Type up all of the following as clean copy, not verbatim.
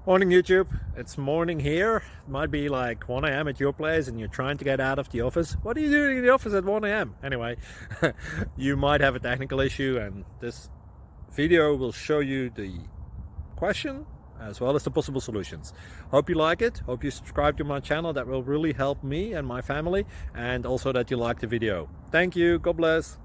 Morning YouTube, it's morning here. It might be like 1 a.m. at your place and you're trying to get out of the office. What are you doing in the office at 1 a.m.? Anyway, you might have a technical issue and this video will show you the question as well as the possible solutions. Hope you like it, hope you subscribe to my channel. That will really help me and my family, and also that you like the video. Thank you, God bless.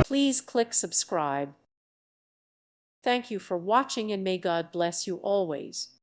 Please click subscribe. Thank you for watching and may God bless you always.